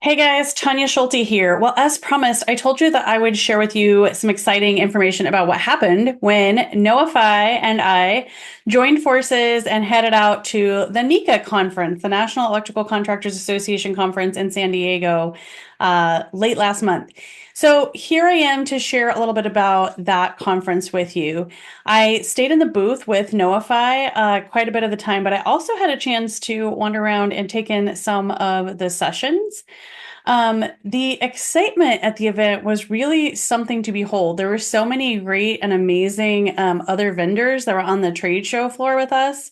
Hey guys, Tonya Schulte here. Well, as promised, I told you that I would share with you some exciting information about what happened when NoaFi and I joined forces and headed out to the NECA conference, the National Electrical Contractors Association conference in San Diego, late last month. So here I am to share a little bit about that conference with you. I stayed in the booth with NoaFi quite a bit of the time, but I also had a chance to wander around and take in some of the sessions. The excitement at the event was really something to behold. There were so many great and amazing other vendors that were on the trade show floor with us.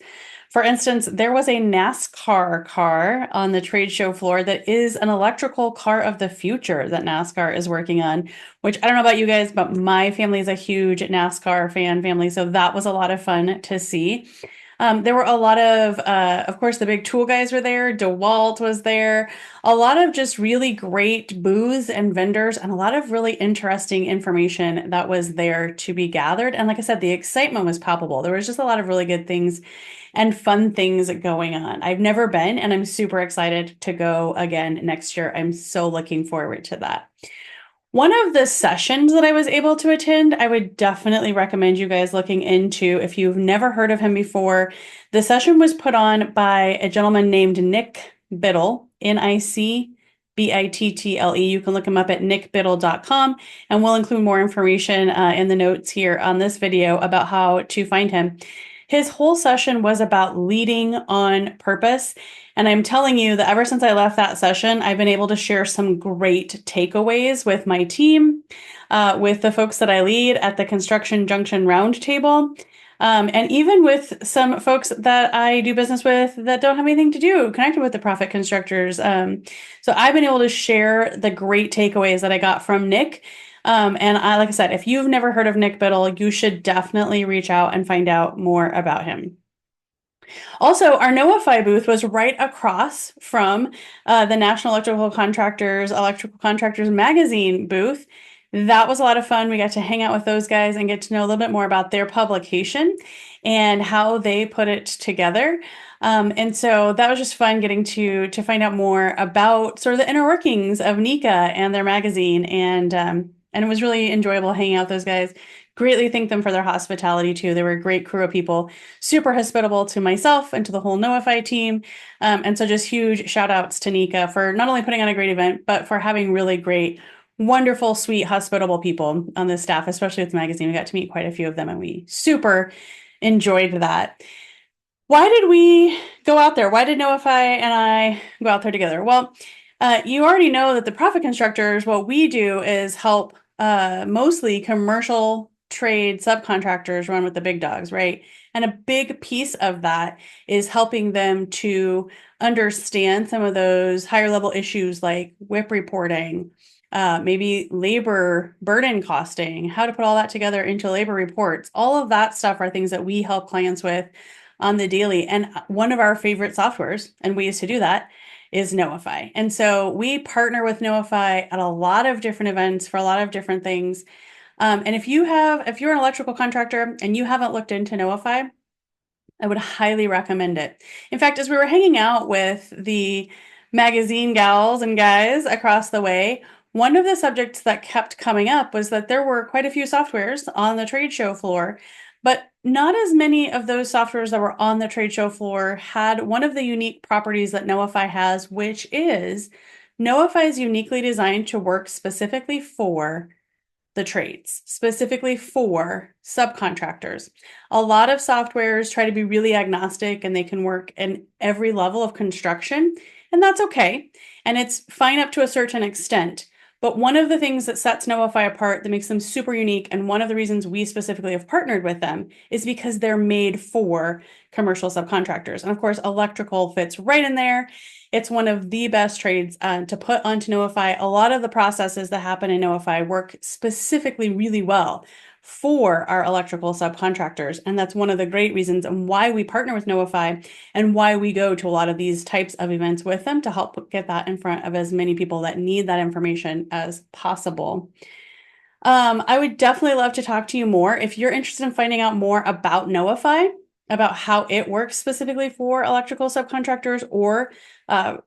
For instance, there was a NASCAR car on the trade show floor that is an electrical car of the future that NASCAR is working on, which I don't know about you guys, but my family is a huge NASCAR fan family. So that was a lot of fun to see. There were a lot of course, the big tool guys were there. DeWalt was there. A lot of just really great booths and vendors, and a lot of really interesting information that was there to be gathered. And like I said, the excitement was palpable. There was just a lot of really good things and fun things going on. I've never been, and I'm super excited to go again next year. I'm so looking forward to that. One of the sessions that I was able to attend, I would definitely recommend you guys looking into if you've never heard of him before. The session was put on by a gentleman named Nick Biddle, Nicbittle. You can look him up at nickbiddle.com, and we'll include more information in the notes here on this video about how to find him. His whole session was about leading on purpose. And I'm telling you that ever since I left that session, I've been able to share some great takeaways with my team, with the folks that I lead at the Construction Junction Roundtable, and even with some folks that I do business with that don't have anything to do connected with the Profit Constructors. So I've been able to share the great takeaways that I got from Nick. And like I said, if you've never heard of Nick Biddle, you should definitely reach out and find out more about him. Also, our NoaFi booth was right across from the National Electrical Contractors Magazine booth. That was a lot of fun. We got to hang out with those guys and get to know a little bit more about their publication and how they put it together. And so that was just fun getting to find out more about sort of the inner workings of NECA and their magazine. And it was really enjoyable hanging out with those guys. Greatly thank them for their hospitality too. They were a great crew of people, super hospitable to myself and to the whole NoaFi team. And so just huge shout outs to NECA for not only putting on a great event, but for having really great, wonderful, sweet, hospitable people on the staff, especially with the magazine. We got to meet quite a few of them and we super enjoyed that. Why did we go out there? Why did NoaFi and I go out there together? Well, you already know that the Profit Constructors, what we do is help mostly commercial trade subcontractors run with the big dogs, right? And a big piece of that is helping them to understand some of those higher level issues like WIP reporting, maybe labor burden costing, how to put all that together into labor reports. All of that stuff are things that we help clients with on the daily. And one of our favorite softwares and ways to do that is NoaFi. And so we partner with NoaFi at a lot of different events for a lot of different things. And if you're an electrical contractor and you haven't looked into NoaFi, I would highly recommend it. In fact, as we were hanging out with the magazine gals and guys across the way, one of the subjects that kept coming up was that there were quite a few softwares on the trade show floor, but not as many of those softwares that were on the trade show floor had one of the unique properties that NoaFi has, which is NoaFi is uniquely designed to work specifically for the trades, specifically for subcontractors. A lot of softwares try to be really agnostic and they can work in every level of construction, and that's okay. And it's fine up to a certain extent. But one of the things that sets NoaFi apart that makes them super unique, and one of the reasons we specifically have partnered with them, is because they're made for commercial subcontractors. And of course, electrical fits right in there. It's one of the best trades to put onto NoaFi. A lot of the processes that happen in NoaFi work specifically really well for our electrical subcontractors. And that's one of the great reasons and why we partner with NoaFi and why we go to a lot of these types of events with them to help get that in front of as many people that need that information as possible. I would definitely love to talk to you more. If you're interested in finding out more about NoaFi, about how it works specifically for electrical subcontractors or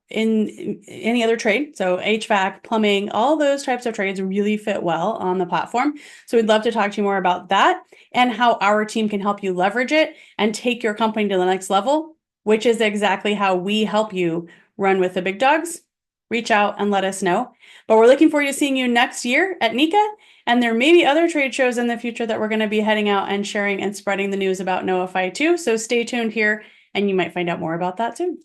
in any other trade. So HVAC, plumbing, all those types of trades really fit well on the platform. So we'd love to talk to you more about that and how our team can help you leverage it and take your company to the next level, which is exactly how we help you run with the big dogs. Reach out and let us know. But we're looking forward to seeing you next year at NECA. And there may be other trade shows in the future that we're going to be heading out and sharing and spreading the news about NoFi too. So stay tuned here and you might find out more about that soon.